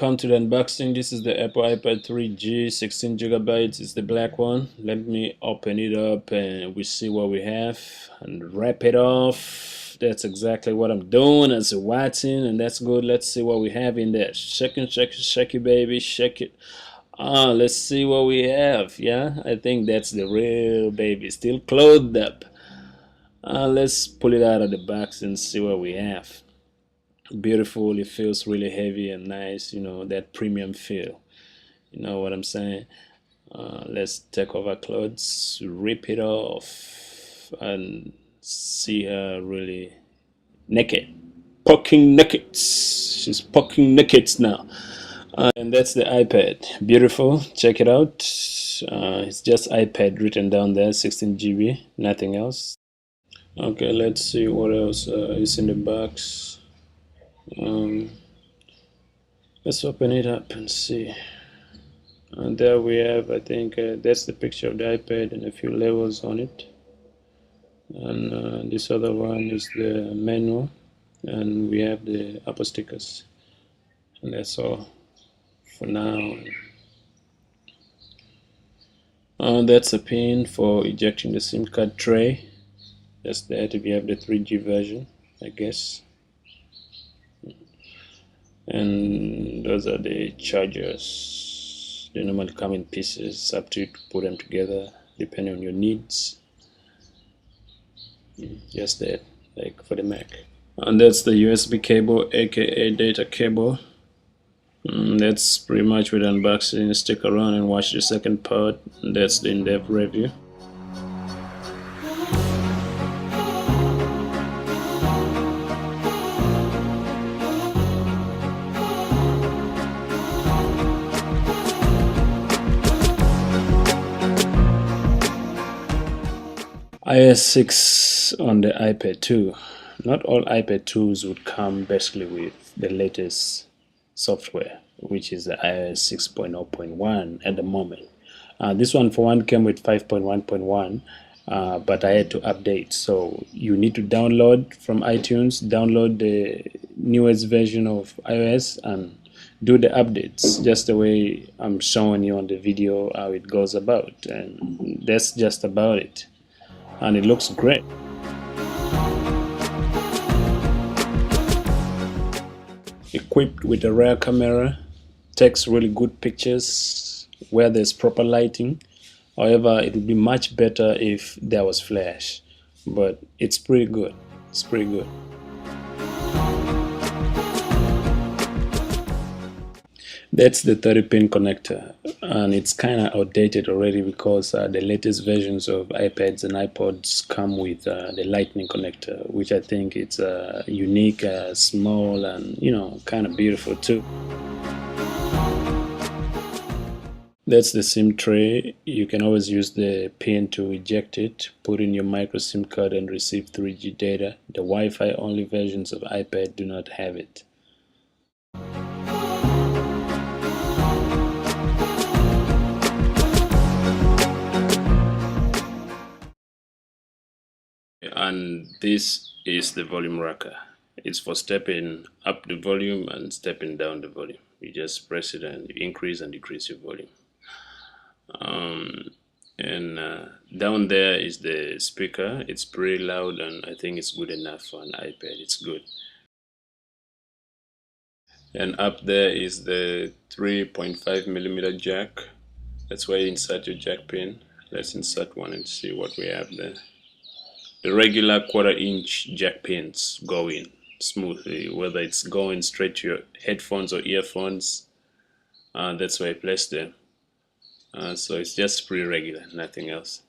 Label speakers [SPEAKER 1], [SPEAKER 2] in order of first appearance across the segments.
[SPEAKER 1] welcome to the unboxing. This is the Apple iPad 3G 16 gigabytes. It's the black one. Let me open it up and we see what we have and wrap it off. That's exactly what I'm doing as a watching, and that's good. Let's see what we have in there. Shake it, baby, shake it. Let's see what we have. Yeah, I think that's the real baby, still clothed up. Let's pull it out of the box and see what we have. Beautiful. It feels really heavy and nice, that premium feel, you know what I'm saying. Let's take off our clothes, rip it off, and see her really naked, poking naked. She's poking naked now. And that's the iPad. Beautiful. Check it out. It's just iPad written down there, 16 GB, nothing else. Okay, let's see what else is in the box. Let's open it up and see. And there we have, I think that's the picture of the iPad and a few labels on it. And this other one is the manual, and we have the Apple stickers. And that's all for now. That's a pin for ejecting the SIM card tray. That's that if you have the 3G version, I guess. And those are the chargers. They normally come in pieces, up to you to put them together depending on your needs. Just that, like for the Mac. And that's the USB cable, aka data cable. That's pretty much with unboxing. Stick around and watch the second part. That's the in-depth review. iOS 6 on the iPad 2. Not all iPad 2s would come basically with the latest software, which is the iOS 6.0.1 at the moment. This one for one came with 5.1.1, but I had to update. So you need to download from iTunes, download the newest version of iOS and do the updates just the way I'm showing you on the video how it goes about. And that's just about it. And it looks great. Equipped with a rear camera, takes really good pictures where there's proper lighting. However, it would be much better if there was flash, but it's pretty good. It's pretty good. That's the 30-pin connector, and it's kind of outdated already because the latest versions of iPads and iPods come with the lightning connector, which I think it's unique, small, and kind of beautiful too. That's the SIM tray. You can always use the pin to eject it, put in your micro SIM card and receive 3G data. The Wi-Fi only versions of iPad do not have it. And this is the volume rocker. It's for stepping up the volume and stepping down the volume. You just press it and you increase and decrease your volume. Down there is the speaker. It's pretty loud and I think it's good enough for an iPad. It's good. And up there is the 3.5mm jack. That's where you insert your jack pin. Let's insert one and see what we have there. The regular 1/4-inch jack pins go in smoothly, whether it's going straight to your headphones or earphones. That's where I place them. So it's just pretty regular, nothing else.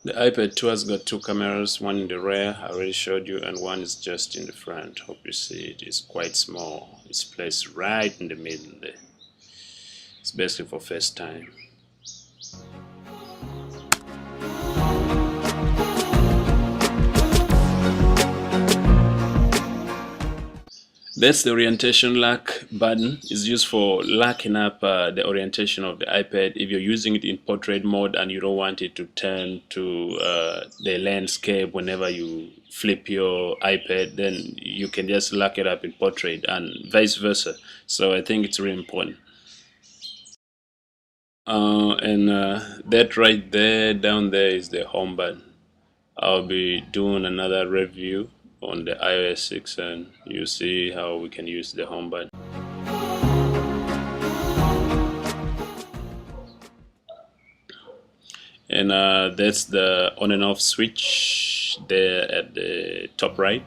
[SPEAKER 1] The iPad 2 has got two cameras, one in the rear, I already showed you, and one is just in the front. Hope you see it. It's quite small. It's placed right in the middle there. It's basically for FaceTime. That's the orientation lock button. It's used for locking up the orientation of the iPad. If you're using it in portrait mode and you don't want it to turn to the landscape whenever you flip your iPad, then you can just lock it up in portrait and vice versa. So I think it's really important. And that right there, down there, is the home button. I'll be doing another review on the iOS 6 and you see how we can use the home button. And that's the on and off switch there at the top right.